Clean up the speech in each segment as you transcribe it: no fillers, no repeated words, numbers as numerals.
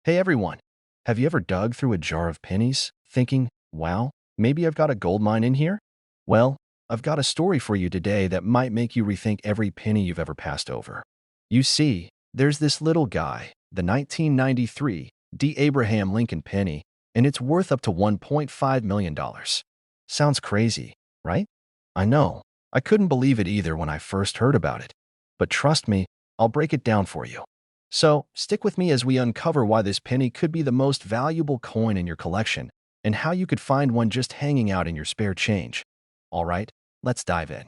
Hey everyone, have you ever dug through a jar of pennies, thinking, wow, maybe I've got a gold mine in here? Well, I've got a story for you today that might make you rethink every penny you've ever passed over. You see, there's this little guy, the 1993 D. Abraham Lincoln penny, and it's worth up to $1.5 million. Sounds crazy, right? I know. I couldn't believe it either when I first heard about it. But trust me, I'll break it down for you. So, stick with me as we uncover why this penny could be the most valuable coin in your collection and how you could find one just hanging out in your spare change. All right, let's dive in.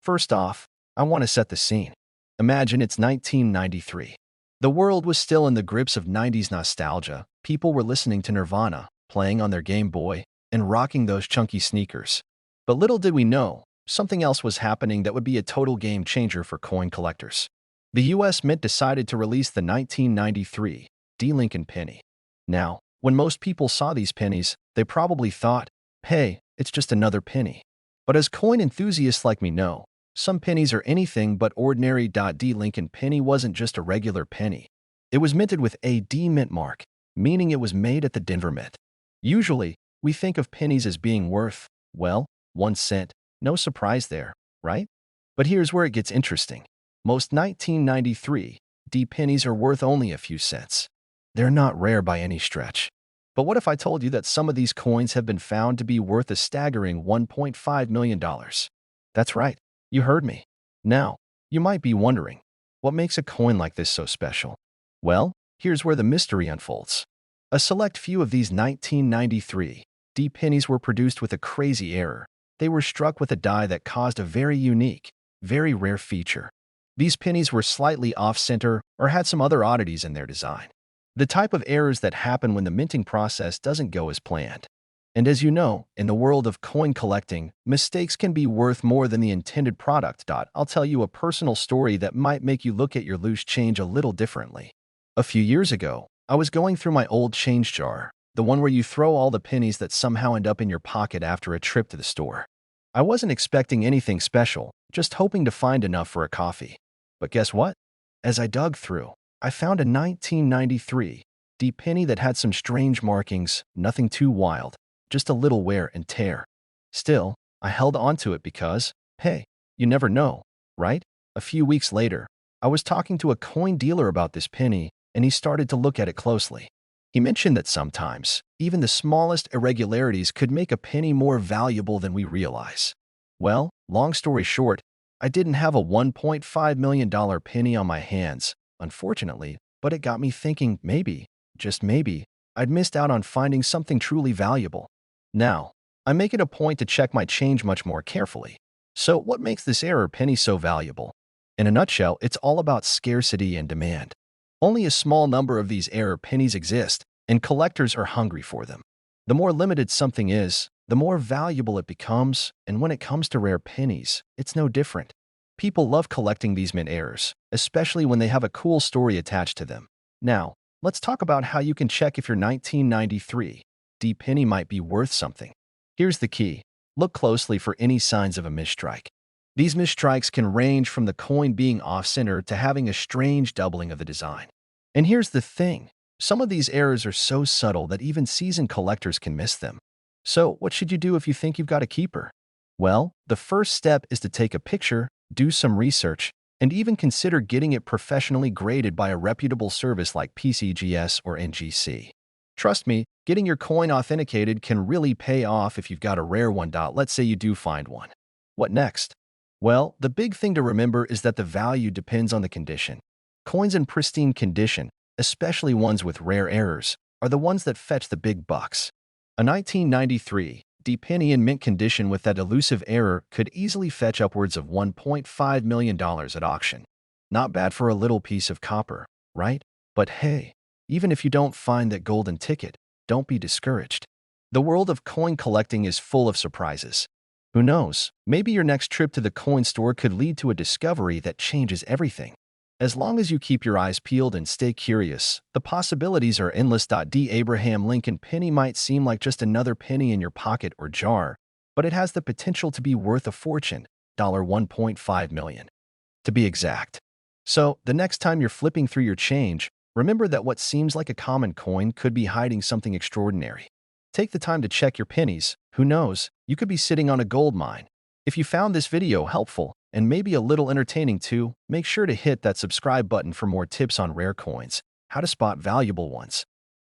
First off, I want to set the scene. Imagine it's 1993. The world was still in the grips of 90s nostalgia. People were listening to Nirvana, playing on their Game Boy, and rocking those chunky sneakers. But little did we know, something else was happening that would be a total game changer for coin collectors. The U.S. Mint decided to release the 1993 D. Lincoln penny. Now, when most people saw these pennies, they probably thought, hey, it's just another penny. But as coin enthusiasts like me know, some pennies are anything but ordinary. D. Lincoln penny wasn't just a regular penny. It was minted with a D mint mark, meaning it was made at the Denver Mint. Usually, we think of pennies as being worth, well, 1 cent. No surprise there, right? But here's where it gets interesting. Most 1993 D pennies are worth only a few cents. They're not rare by any stretch. But what if I told you that some of these coins have been found to be worth a staggering $1.5 million? That's right, you heard me. Now, you might be wondering, what makes a coin like this so special? Well, here's where the mystery unfolds. A select few of these 1993 D pennies were produced with a crazy error. They were struck with a die that caused a very unique, very rare feature. These pennies were slightly off-center or had some other oddities in their design. The type of errors that happen when the minting process doesn't go as planned. And as you know, in the world of coin collecting, mistakes can be worth more than the intended product. I'll tell you a personal story that might make you look at your loose change a little differently. A few years ago, I was going through my old change jar, the one where you throw all the pennies that somehow end up in your pocket after a trip to the store. I wasn't expecting anything special, just hoping to find enough for a coffee. But guess what? As I dug through, I found a 1993 D penny that had some strange markings, nothing too wild, just a little wear and tear. Still, I held onto it because, hey, you never know, right? A few weeks later, I was talking to a coin dealer about this penny, and he started to look at it closely. He mentioned that sometimes, even the smallest irregularities could make a penny more valuable than we realize. Well, long story short, I didn't have a $1.5 million penny on my hands, unfortunately, but it got me thinking maybe, just maybe, I'd missed out on finding something truly valuable. Now, I make it a point to check my change much more carefully. So what makes this error penny so valuable? In a nutshell, it's all about scarcity and demand. Only a small number of these error pennies exist, and collectors are hungry for them. The more limited something is, the more valuable it becomes, and when it comes to rare pennies, it's no different. People love collecting these mint errors, especially when they have a cool story attached to them. Now, let's talk about how you can check if your 1993 D penny might be worth something. Here's the key. Look closely for any signs of a misstrike. These misstrikes can range from the coin being off-center to having a strange doubling of the design. And here's the thing. Some of these errors are so subtle that even seasoned collectors can miss them. So, what should you do if you think you've got a keeper? Well, the first step is to take a picture, do some research, and even consider getting it professionally graded by a reputable service like PCGS or NGC. Trust me, getting your coin authenticated can really pay off if you've got a rare one. Let's say you do find one. What next? Well, the big thing to remember is that the value depends on the condition. Coins in pristine condition, especially ones with rare errors, are the ones that fetch the big bucks. A 1993 D penny in mint condition with that elusive error could easily fetch upwards of $1.5 million at auction. Not bad for a little piece of copper, right? But hey, even if you don't find that golden ticket, don't be discouraged. The world of coin collecting is full of surprises. Who knows, maybe your next trip to the coin store could lead to a discovery that changes everything. As long as you keep your eyes peeled and stay curious, the possibilities are endless. D. Abraham Lincoln penny might seem like just another penny in your pocket or jar, but it has the potential to be worth a fortune, $1.5 million, to be exact. So, the next time you're flipping through your change, remember that what seems like a common coin could be hiding something extraordinary. Take the time to check your pennies. Who knows, you could be sitting on a gold mine. If you found this video helpful and maybe a little entertaining too, make sure to hit that subscribe button for more tips on rare coins, how to spot valuable ones,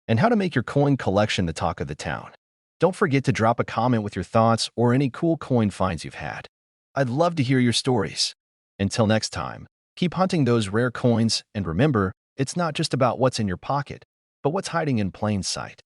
and how to make your coin collection the talk of the town. Don't forget to drop a comment with your thoughts or any cool coin finds you've had. I'd love to hear your stories. Until next time, keep hunting those rare coins, and remember, it's not just about what's in your pocket, but what's hiding in plain sight.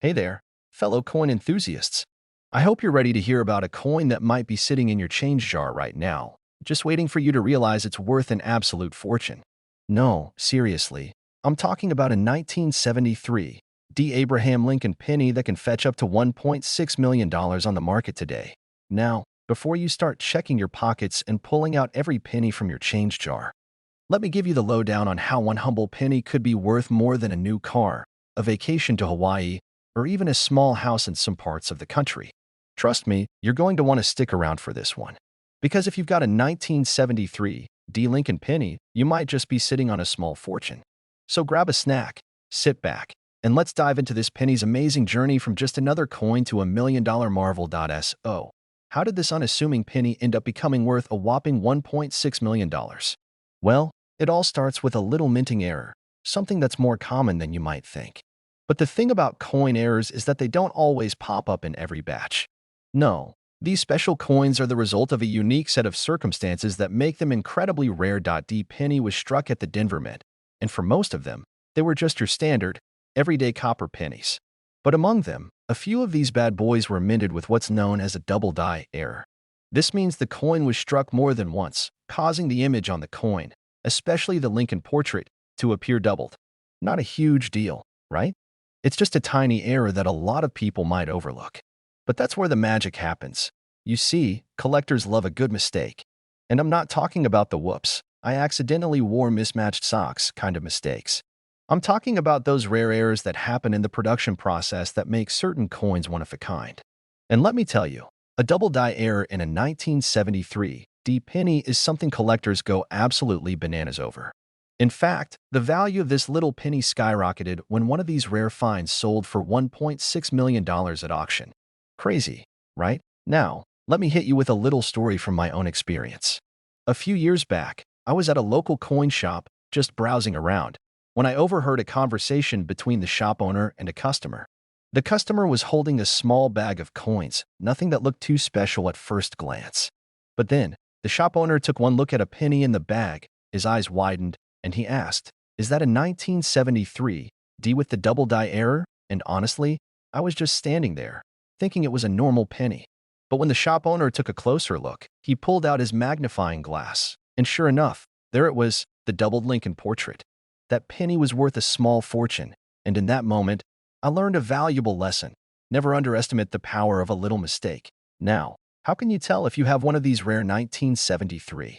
Hey there, fellow coin enthusiasts. I hope you're ready to hear about a coin that might be sitting in your change jar right now, just waiting for you to realize it's worth an absolute fortune. No, seriously, I'm talking about a 1973 Abraham Lincoln penny that can fetch up to $1.6 million on the market today. Now, before you start checking your pockets and pulling out every penny from your change jar, let me give you the lowdown on how one humble penny could be worth more than a new car, a vacation to Hawaii, or even a small house in some parts of the country. Trust me, you're going to want to stick around for this one. Because if you've got a 1973 Lincoln penny, you might just be sitting on a small fortune. So grab a snack, sit back, and let's dive into this penny's amazing journey from just another coin to a million-dollar marvel. So, how did this unassuming penny end up becoming worth a whopping $1.6 million? Well, it all starts with a little minting error, something that's more common than you might think. But the thing about coin errors is that they don't always pop up in every batch. No, these special coins are the result of a unique set of circumstances that make them incredibly rare. D penny was struck at the Denver Mint, and for most of them, they were just your standard, everyday copper pennies. But among them, a few of these bad boys were minted with what's known as a double die error. This means the coin was struck more than once, causing the image on the coin, especially the Lincoln portrait, to appear doubled. Not a huge deal, right? It's just a tiny error that a lot of people might overlook. But that's where the magic happens. You see, collectors love a good mistake. And I'm not talking about the whoops, I accidentally wore mismatched socks kind of mistakes. I'm talking about those rare errors that happen in the production process that make certain coins one of a kind. And let me tell you, a double die error in a 1973 penny is something collectors go absolutely bananas over. In fact, the value of this little penny skyrocketed when one of these rare finds sold for $1.6 million at auction. Crazy, right? Now, let me hit you with a little story from my own experience. A few years back, I was at a local coin shop, just browsing around, when I overheard a conversation between the shop owner and a customer. The customer was holding a small bag of coins, nothing that looked too special at first glance. But then, the shop owner took one look at a penny in the bag, his eyes widened, and he asked, "Is that a 1973 with the double die error?" And honestly, I was just standing there, thinking it was a normal penny. But when the shop owner took a closer look, he pulled out his magnifying glass, and sure enough, there it was, the doubled Lincoln portrait. That penny was worth a small fortune, and in that moment, I learned a valuable lesson. Never underestimate the power of a little mistake. Now, how can you tell if you have one of these rare 1973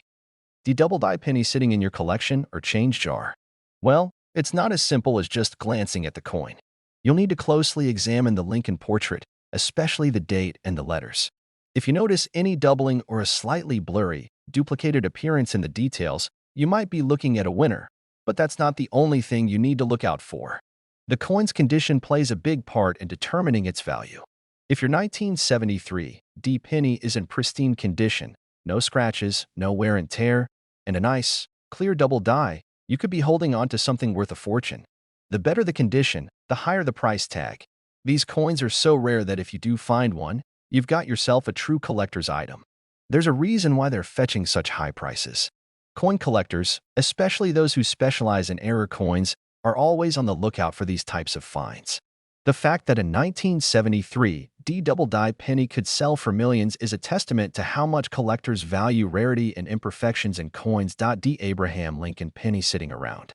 double die pennies sitting in your collection or change jar? Well, it's not as simple as just glancing at the coin. You'll need to closely examine the Lincoln portrait, especially the date and the letters. If you notice any doubling or a slightly blurry, duplicated appearance in the details, you might be looking at a winner. But that's not the only thing you need to look out for. The coin's condition plays a big part in determining its value. If your 1973 penny is in pristine condition, no scratches, no wear and tear, and a nice, clear double die, you could be holding on to something worth a fortune. The better the condition, the higher the price tag. These coins are so rare that if you do find one, you've got yourself a true collector's item. There's a reason why they're fetching such high prices. Coin collectors, especially those who specialize in error coins, are always on the lookout for these types of finds. The fact that a 1973 double die penny could sell for millions is a testament to how much collectors value rarity and imperfections in coins. Abraham Lincoln penny sitting around.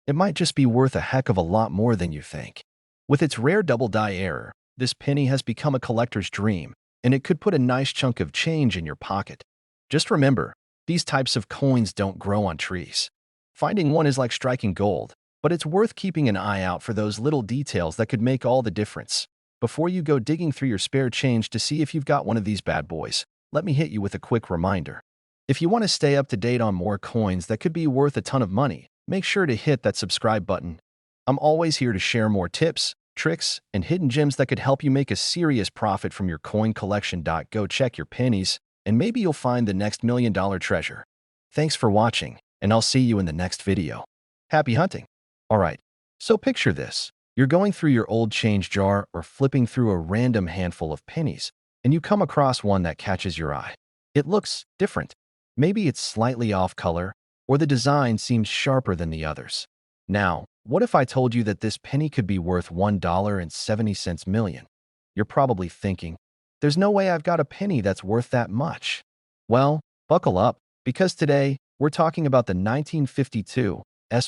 It might just be worth a heck of a lot more than you think. With its rare double die error, this penny has become a collector's dream, and it could put a nice chunk of change in your pocket. Just remember, these types of coins don't grow on trees. Finding one is like striking gold, but it's worth keeping an eye out for those little details that could make all the difference. Before you go digging through your spare change to see if you've got one of these bad boys, let me hit you with a quick reminder. If you want to stay up to date on more coins that could be worth a ton of money, make sure to hit that subscribe button I'm always here to share more tips, tricks, and hidden gems that could help you make a serious profit from your coin collection. Go check your pennies, and maybe you'll find the next $1,000,000 treasure. Thanks for watching, and I'll see you in the next video. Happy hunting! Alright, so picture this. You're going through your old change jar or flipping through a random handful of pennies, and you come across one that catches your eye. It looks different. Maybe it's slightly off color, or the design seems sharper than the others. Now, what if I told you that this penny could be worth $1.70 million? You're probably thinking, there's no way I've got a penny that's worth that much. Well, buckle up, because today we're talking about the 1952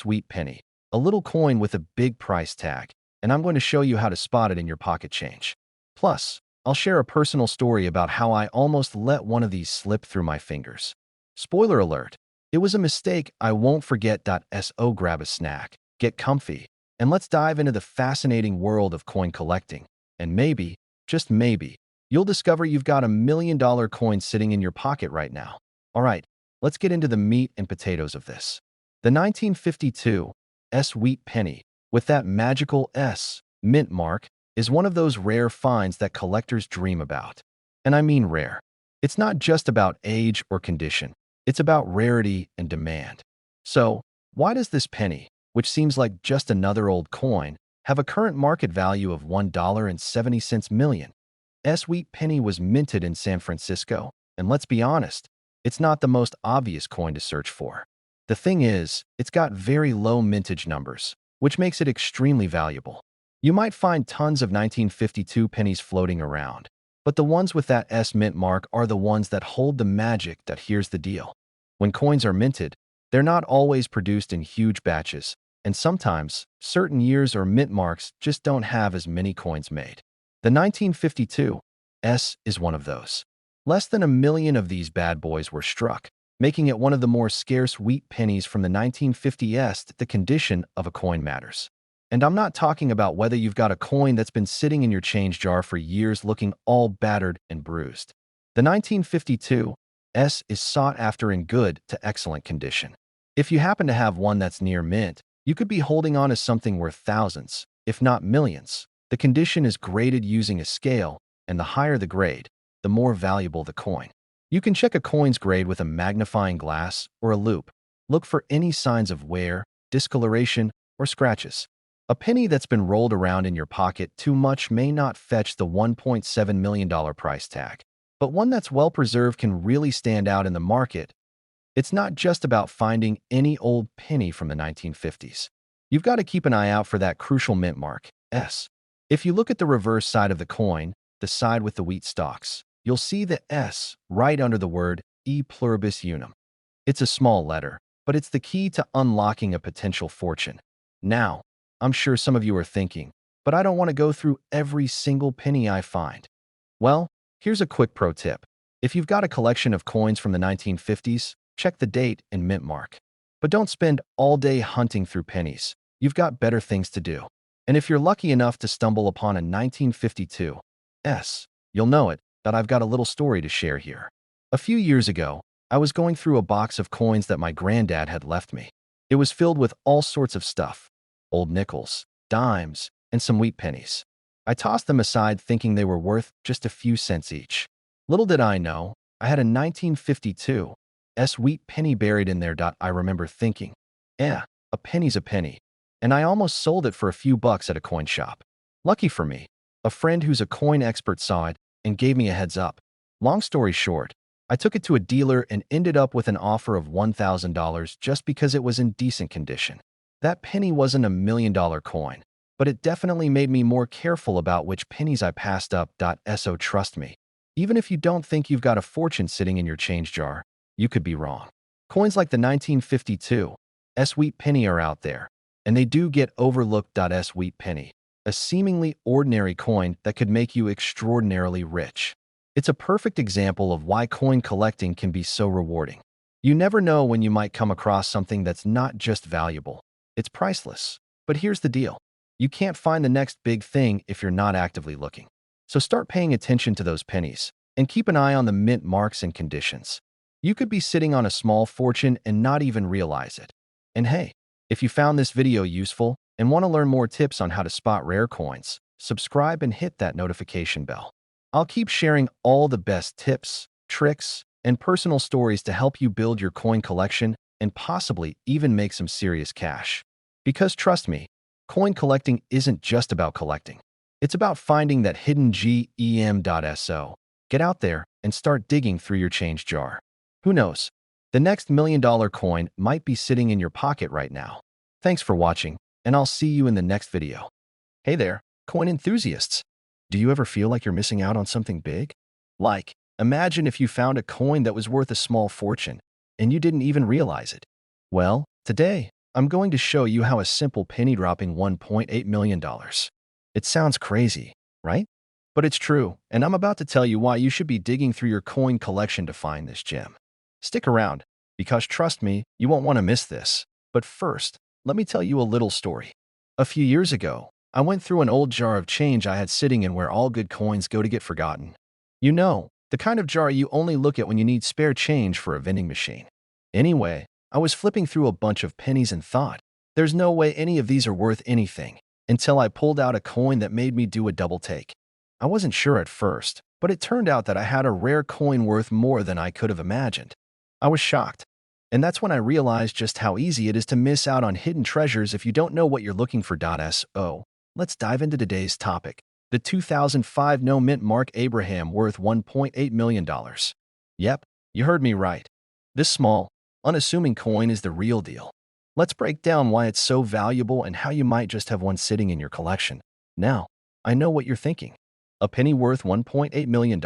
wheat penny, a little coin with a big price tag, and I'm going to show you how to spot it in your pocket change. Plus, I'll share a personal story about how I almost let one of these slip through my fingers. Spoiler alert, it was a mistake I won't forget. So grab a snack, get comfy, and let's dive into the fascinating world of coin collecting. And maybe, just maybe, you'll discover you've got a $1,000,000 coin sitting in your pocket right now. All right, let's get into the meat and potatoes of this. The 1952 wheat penny, with that magical S mint mark, is one of those rare finds that collectors dream about. And I mean rare. It's not just about age or condition. It's about rarity and demand. So, why does this penny, which seems like just another old coin, have a current market value of $1.70 million? Wheat penny was minted in San Francisco, and let's be honest, it's not the most obvious coin to search for. The thing is, it's got very low mintage numbers, which makes it extremely valuable. You might find tons of 1952 pennies floating around, but the ones with that S mint mark are the ones that hold the magic. Here's the deal. When coins are minted, they're not always produced in huge batches, and sometimes, certain years or mint marks just don't have as many coins made. The 1952 S is one of those. Less than 1,000,000 of these bad boys were struck, making it one of the more scarce wheat pennies from the 1950s. The condition of a coin matters. And I'm not talking about whether you've got a coin that's been sitting in your change jar for years looking all battered and bruised. The 1952 S is sought after in good to excellent condition. If you happen to have one that's near mint, you could be holding on to something worth thousands, if not millions. The condition is graded using a scale, and the higher the grade, the more valuable the coin. You can check a coin's grade with a magnifying glass or a loupe. Look for any signs of wear, discoloration, or scratches. A penny that's been rolled around in your pocket too much may not fetch the $1.7 million price tag, but one that's well preserved can really stand out in the market. It's not just about finding any old penny from the 1950s. You've got to keep an eye out for that crucial mint mark, S. If you look at the reverse side of the coin, the side with the wheat stalks, you'll see the S right under the word E pluribus unum. It's a small letter, but it's the key to unlocking a potential fortune. Now, I'm sure some of you are thinking, but I don't want to go through every single penny I find. Well, here's a quick pro tip. If you've got a collection of coins from the 1950s, check the date and mint mark. But don't spend all day hunting through pennies. You've got better things to do. And if you're lucky enough to stumble upon a 1952 S, you'll know it, that I've got a little story to share here. A few years ago, I was going through a box of coins that my granddad had left me. It was filled with all sorts of stuff. Old nickels, dimes, and some wheat pennies. I tossed them aside thinking they were worth just a few cents each. Little did I know, I had a 1952 wheat penny buried in there. I remember thinking, a penny's a penny, and I almost sold it for a few bucks at a coin shop. Lucky for me, a friend who's a coin expert saw it and gave me a heads up. Long story short, I took it to a dealer and ended up with an offer of $1,000 just because it was in decent condition. That penny wasn't a $1,000,000 coin, but it definitely made me more careful about which pennies I passed up. So trust me, even if you don't think you've got a fortune sitting in your change jar, you could be wrong. Coins like the 1952 wheat penny are out there, and they do get overlooked. Wheat penny, a seemingly ordinary coin that could make you extraordinarily rich. It's a perfect example of why coin collecting can be so rewarding. You never know when you might come across something that's not just valuable. It's priceless. But here's the deal. You can't find the next big thing if you're not actively looking. So start paying attention to those pennies and keep an eye on the mint marks and conditions. You could be sitting on a small fortune and not even realize it. And hey, if you found this video useful, and want to learn more tips on how to spot rare coins, subscribe and hit that notification bell. I'll keep sharing all the best tips, tricks, and personal stories to help you build your coin collection and possibly even make some serious cash. Because trust me, coin collecting isn't just about collecting. It's about finding that hidden gem.so. Get out there and start digging through your change jar. Who knows? The next $1,000,000 coin might be sitting in your pocket right now. Thanks for watching, and I'll see you in the next video. Hey there, coin enthusiasts! Do you ever feel like you're missing out on something big? Like, imagine if you found a coin that was worth a small fortune, and you didn't even realize it. Well, today, I'm going to show you how a simple penny dropping $1.8 million. It sounds crazy, right? But it's true, and I'm about to tell you why you should be digging through your coin collection to find this gem. Stick around, because trust me, you won't want to miss this. But first, let me tell you a little story. A few years ago, I went through an old jar of change I had sitting in where all good coins go to get forgotten. You know, the kind of jar you only look at when you need spare change for a vending machine. Anyway, I was flipping through a bunch of pennies and thought, there's no way any of these are worth anything, until I pulled out a coin that made me do a double take. I wasn't sure at first, but it turned out that I had a rare coin worth more than I could have imagined. I was shocked. And that's when I realized just how easy it is to miss out on hidden treasures if you don't know what you're looking for. So, let's dive into today's topic. The 2005 no mint Mark Abraham worth $1.8 million. Yep, you heard me right. This small, unassuming coin is the real deal. Let's break down why it's so valuable and how you might just have one sitting in your collection. Now, I know what you're thinking. A penny worth $1.8 million?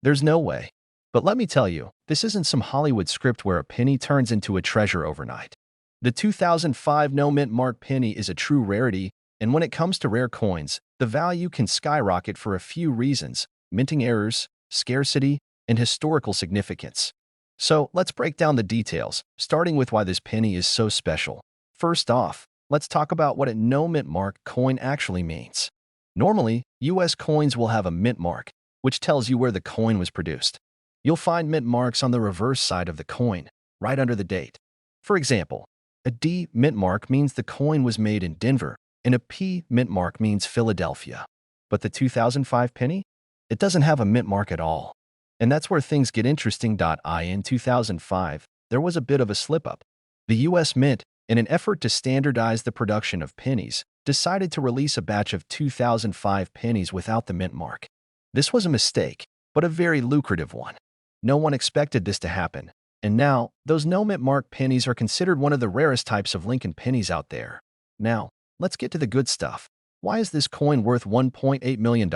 There's no way. But let me tell you, this isn't some Hollywood script where a penny turns into a treasure overnight. The 2005 no mint Mark penny is a true rarity, and when it comes to rare coins, the value can skyrocket for a few reasons: minting errors, scarcity, and historical significance. So let's break down the details, starting with why this penny is so special. First off, let's talk about what a no mint mark coin actually means. Normally, US coins will have a mint mark, which tells you where the coin was produced. You'll find mint marks on the reverse side of the coin, right under the date. For example, a D mint mark means the coin was made in Denver, and a P mint mark means Philadelphia. But the 2005 penny? It doesn't have a mint mark at all. And that's where things get interesting. In 2005, there was a bit of a slip-up. The US Mint, in an effort to standardize the production of pennies, decided to release a batch of 2005 pennies without the mint mark. This was a mistake, but a very lucrative one. No one expected this to happen, and now, those no mint mark pennies are considered one of the rarest types of Lincoln pennies out there. Now, let's get to the good stuff. Why is this coin worth $1.8 million?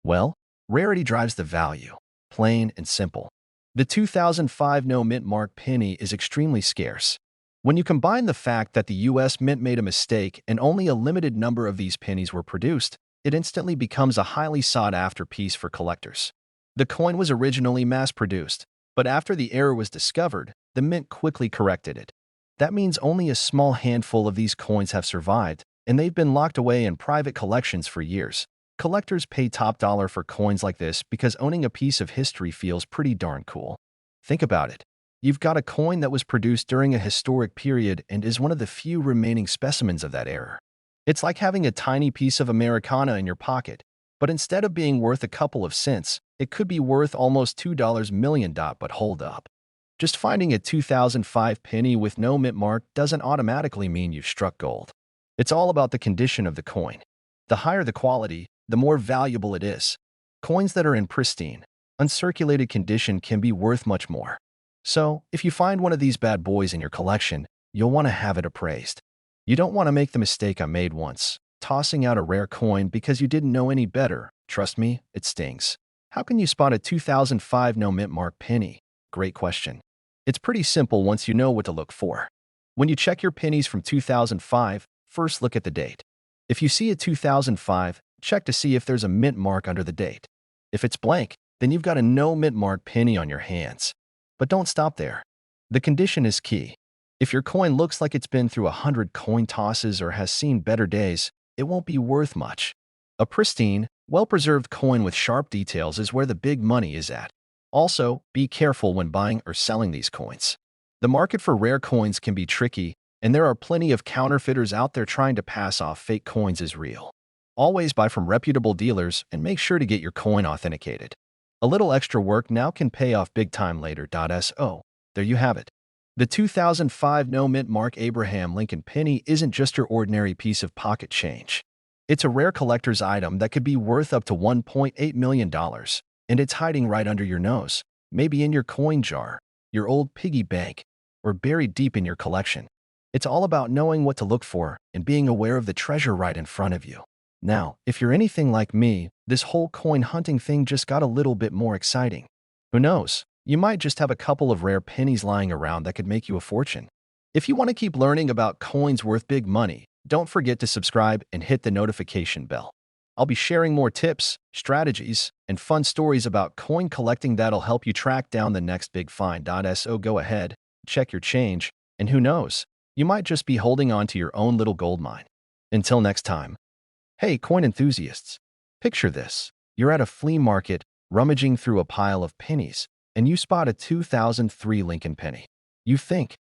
Well, rarity drives the value. Plain and simple. The 2005 no mint mark penny is extremely scarce. When you combine the fact that the US Mint made a mistake and only a limited number of these pennies were produced, it instantly becomes a highly sought-after piece for collectors. The coin was originally mass-produced, but after the error was discovered, the mint quickly corrected it. That means only a small handful of these coins have survived, and they've been locked away in private collections for years. Collectors pay top dollar for coins like this because owning a piece of history feels pretty darn cool. Think about it. You've got a coin that was produced during a historic period and is one of the few remaining specimens of that era. It's like having a tiny piece of Americana in your pocket, but instead of being worth a couple of cents, it could be worth almost $2 million. But hold up. Just finding a 2005 penny with no mint mark doesn't automatically mean you've struck gold. It's all about the condition of the coin. The higher the quality, the more valuable it is. Coins that are in pristine, uncirculated condition can be worth much more. So, if you find one of these bad boys in your collection, you'll want to have it appraised. You don't want to make the mistake I made once, tossing out a rare coin because you didn't know any better. Trust me, it stings. How can you spot a 2005 no mint mark penny? Great question. It's pretty simple once you know what to look for. When you check your pennies from 2005, first look at the date. If you see a 2005, check to see if there's a mint mark under the date. If it's blank, then you've got a no mint mark penny on your hands. But don't stop there. The condition is key. If your coin looks like it's been through 100 coin tosses or has seen better days, it won't be worth much. A pristine, well-preserved coin with sharp details is where the big money is at. Also, be careful when buying or selling these coins. The market for rare coins can be tricky, And there are plenty of counterfeiters out there trying to pass off fake coins as real. Always buy from reputable dealers and make sure to get your coin authenticated. A little extra work now can pay off big time later. So, there you have it. The 2005 no-mint mark Abraham Lincoln penny isn't just your ordinary piece of pocket change. It's a rare collector's item that could be worth up to $1.8 million, and it's hiding right under your nose, maybe in your coin jar, your old piggy bank, or buried deep in your collection. It's all about knowing what to look for and being aware of the treasure right in front of you. Now, if you're anything like me, this whole coin hunting thing just got a little bit more exciting. Who knows? You might just have a couple of rare pennies lying around that could make you a fortune. If you want to keep learning about coins worth big money, don't forget to subscribe and hit the notification bell. I'll be sharing more tips, strategies, and fun stories about coin collecting that'll help you track down the next big find. So go ahead, check your change, and who knows, you might just be holding on to your own little gold mine. Until next time. Hey, coin enthusiasts, picture this. You're at a flea market, rummaging through a pile of pennies, and you spot a 2003 Lincoln penny. You think,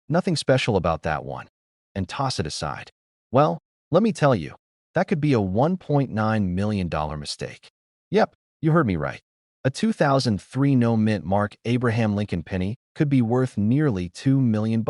nothing special about that one, and toss it aside. Well, let me tell you, that could be a $1.9 million mistake. Yep, you heard me right. A 2003 no-mint mark Abraham Lincoln penny could be worth nearly $2 million.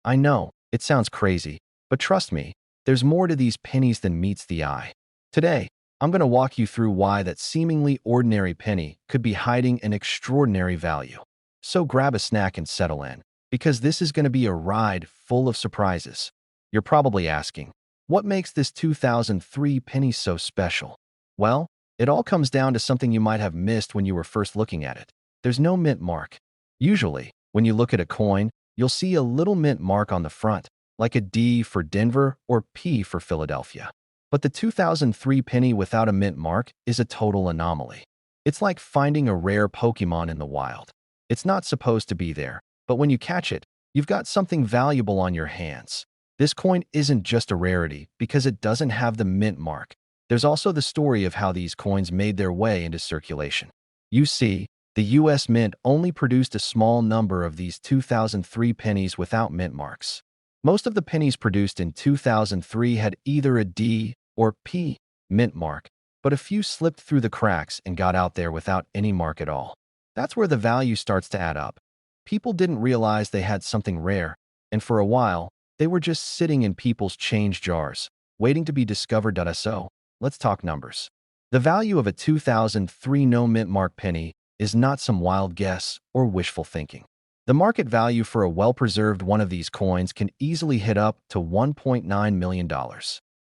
I know, it sounds crazy, but trust me, there's more to these pennies than meets the eye. Today, I'm going to walk you through why that seemingly ordinary penny could be hiding an extraordinary value. So grab a snack and settle in, because this is going to be a ride full of surprises. You're probably asking, what makes this 2003 penny so special? Well, it all comes down to something you might have missed when you were first looking at it. There's no mint mark. Usually, when you look at a coin, you'll see a little mint mark on the front, like a D for Denver or P for Philadelphia. But the 2003 penny without a mint mark is a total anomaly. It's like finding a rare Pokemon in the wild. It's not supposed to be there, but when you catch it, you've got something valuable on your hands. This coin isn't just a rarity because it doesn't have the mint mark. There's also the story of how these coins made their way into circulation. You see, the US Mint only produced a small number of these 2003 pennies without mint marks. Most of the pennies produced in 2003 had either a D or P mint mark, but a few slipped through the cracks and got out there without any mark at all. That's where the value starts to add up. People didn't realize they had something rare, and for a while, they were just sitting in people's change jars, waiting to be discovered. So, let's talk numbers. The value of a 2003 no mint mark penny is not some wild guess or wishful thinking. The market value for a well-preserved one of these coins can easily hit up to $1.9 million.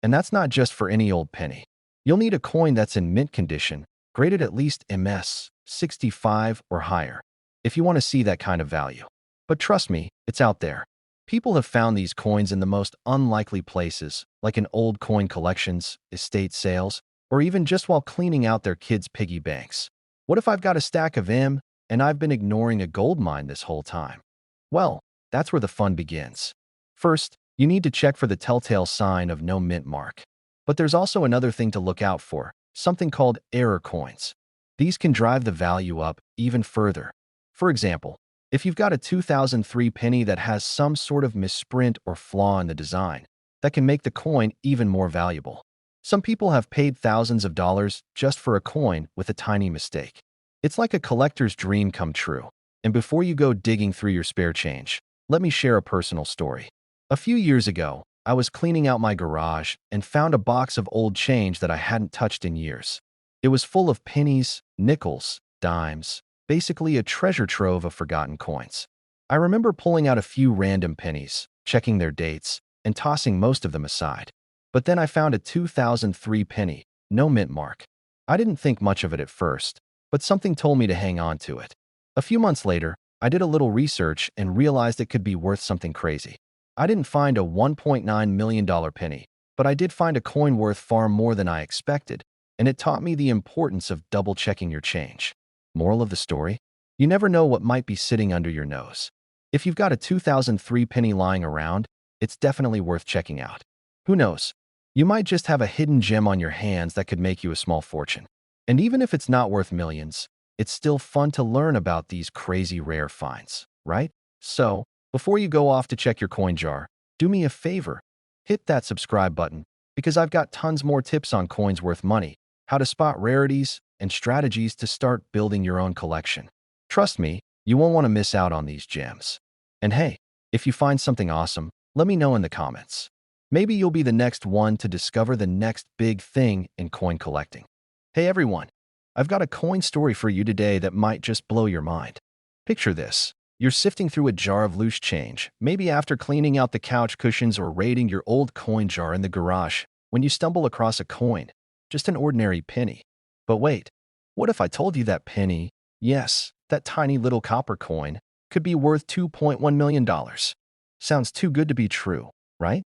And that's not just for any old penny. You'll need a coin that's in mint condition, graded at least MS 65 or higher, if you want to see that kind of value. But trust me, it's out there. People have found these coins in the most unlikely places, like in old coin collections, estate sales, or even just while cleaning out their kids' piggy banks. What if I've got a stack of M and I've been ignoring a gold mine this whole time? Well, that's where the fun begins. First, you need to check for the telltale sign of no mint mark. But there's also another thing to look out for, something called error coins. These can drive the value up even further. For example, if you've got a 2003 penny that has some sort of misprint or flaw in the design, that can make the coin even more valuable. Some people have paid thousands of dollars just for a coin with a tiny mistake. It's like a collector's dream come true. And before you go digging through your spare change, let me share a personal story. A few years ago, I was cleaning out my garage and found a box of old change that I hadn't touched in years. It was full of pennies, nickels, dimes, basically a treasure trove of forgotten coins. I remember pulling out a few random pennies, checking their dates, and tossing most of them aside. But then I found a 2003 penny, no mint mark. I didn't think much of it at first, but something told me to hang on to it. A few months later, I did a little research and realized it could be worth something crazy. I didn't find a $1.9 million penny, but I did find a coin worth far more than I expected, and it taught me the importance of double-checking your change. Moral of the story? You never know what might be sitting under your nose. If you've got a 2003 penny lying around, it's definitely worth checking out. Who knows? You might just have a hidden gem on your hands that could make you a small fortune. And even if it's not worth millions, it's still fun to learn about these crazy rare finds, right? So, Before you go off to check your coin jar, do me a favor. Hit that subscribe button because I've got tons more tips on coins worth money, how to spot rarities, and strategies to start building your own collection. Trust me, you won't want to miss out on these gems. And hey, if you find something awesome, let me know in the comments. Maybe you'll be the next one to discover the next big thing in coin collecting. Hey everyone, I've got a coin story for you today that might just blow your mind. Picture this. You're sifting through a jar of loose change, maybe after cleaning out the couch cushions or raiding your old coin jar in the garage, when you stumble across a coin, just an ordinary penny. But wait, what if I told you that penny, yes, that tiny little copper coin, could be worth $2.1 million? Sounds too good to be true, right?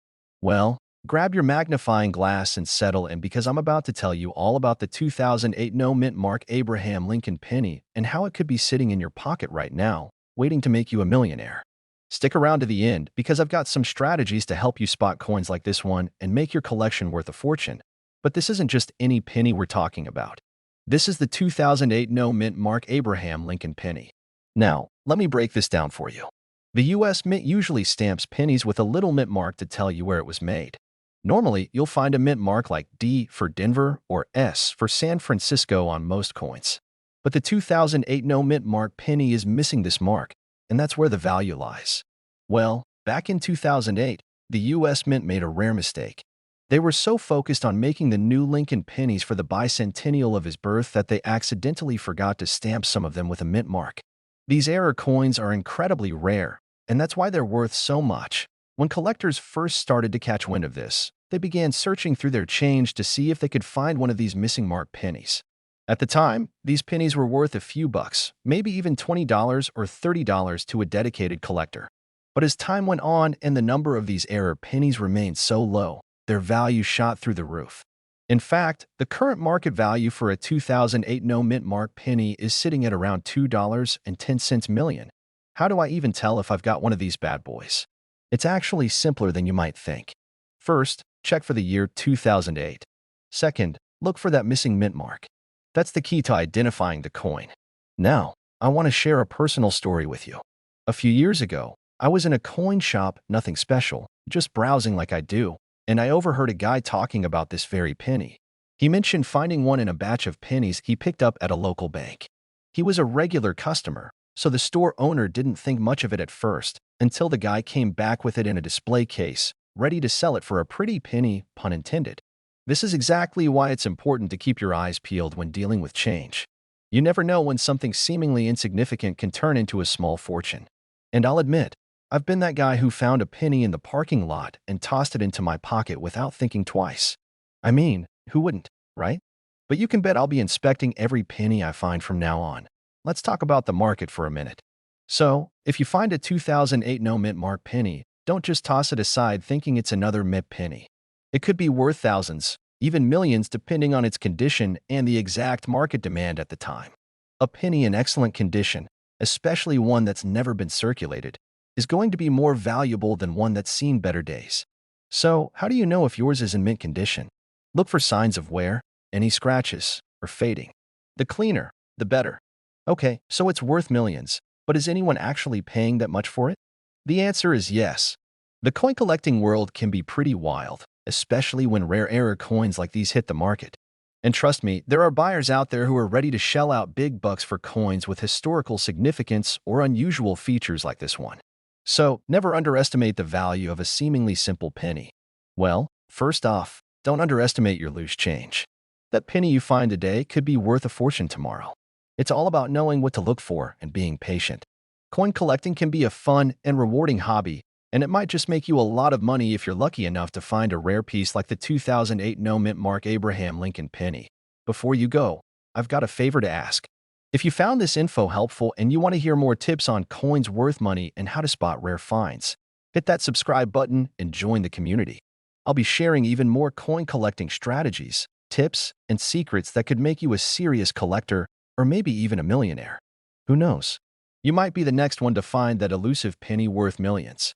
Well, grab your magnifying glass and settle in because I'm about to tell you all about the 2008 no-mint mark Abraham Lincoln penny and how it could be sitting in your pocket right now, waiting to make you a millionaire. Stick around to the end because I've got some strategies to help you spot coins like this one and make your collection worth a fortune. But this isn't just any penny we're talking about. This is the 2008 no-mint mark Abraham Lincoln penny. Now, let me break this down for you. The U.S. Mint usually stamps pennies with a little mint mark to tell you where it was made. Normally, you'll find a mint mark like D for Denver or S for San Francisco on most coins. But the 2008 no-mint mark penny is missing this mark, and that's where the value lies. Well, back in 2008, the U.S. Mint made a rare mistake. They were so focused on making the new Lincoln pennies for the bicentennial of his birth that they accidentally forgot to stamp some of them with a mint mark. These error coins are incredibly rare, and that's why they're worth so much. When collectors first started to catch wind of this, they began searching through their change to see if they could find one of these missing mark pennies. At the time, these pennies were worth a few bucks, maybe even $20 or $30 to a dedicated collector. But as time went on and the number of these error pennies remained so low, their value shot through the roof. In fact, the current market value for a 2008 no-mint mark penny is sitting at around $2.10 million. How do I even tell if I've got one of these bad boys? It's actually simpler than you might think. First, check for the year 2008. Second, look for that missing mint mark. That's the key to identifying the coin. Now, I want to share a personal story with you. A few years ago, I was in a coin shop, nothing special, just browsing like I do, and I overheard a guy talking about this very penny. He mentioned finding one in a batch of pennies he picked up at a local bank. He was a regular customer, so the store owner didn't think much of it at first, until the guy came back with it in a display case, ready to sell it for a pretty penny, pun intended. This is exactly why it's important to keep your eyes peeled when dealing with change. You never know when something seemingly insignificant can turn into a small fortune. And I'll admit, I've been that guy who found a penny in the parking lot and tossed it into my pocket without thinking twice. I mean, who wouldn't, right? But you can bet I'll be inspecting every penny I find from now on. Let's talk about the market for a minute. So, if you find a 2008 no-mint mark penny, don't just toss it aside thinking it's another mint penny. It could be worth thousands, even millions depending on its condition and the exact market demand at the time. A penny in excellent condition, especially one that's never been circulated, is going to be more valuable than one that's seen better days. So, how do you know if yours is in mint condition? Look for signs of wear, any scratches, or fading. The cleaner, the better. Okay, so it's worth millions, but is anyone actually paying that much for it? The answer is yes. The coin collecting world can be pretty wild, especially when rare error coins like these hit the market. And trust me, there are buyers out there who are ready to shell out big bucks for coins with historical significance or unusual features like this one. So, never underestimate the value of a seemingly simple penny. Well, first off, don't underestimate your loose change. That penny you find today could be worth a fortune tomorrow. It's all about knowing what to look for and being patient. Coin collecting can be a fun and rewarding hobby, and it might just make you a lot of money if you're lucky enough to find a rare piece like the 2008 no-mint mark Abraham Lincoln penny. Before you go, I've got a favor to ask. If you found this info helpful and you want to hear more tips on coins worth money and how to spot rare finds, hit that subscribe button and join the community. I'll be sharing even more coin collecting strategies, tips, and secrets that could make you a serious collector or maybe even a millionaire. Who knows? You might be the next one to find that elusive penny worth millions.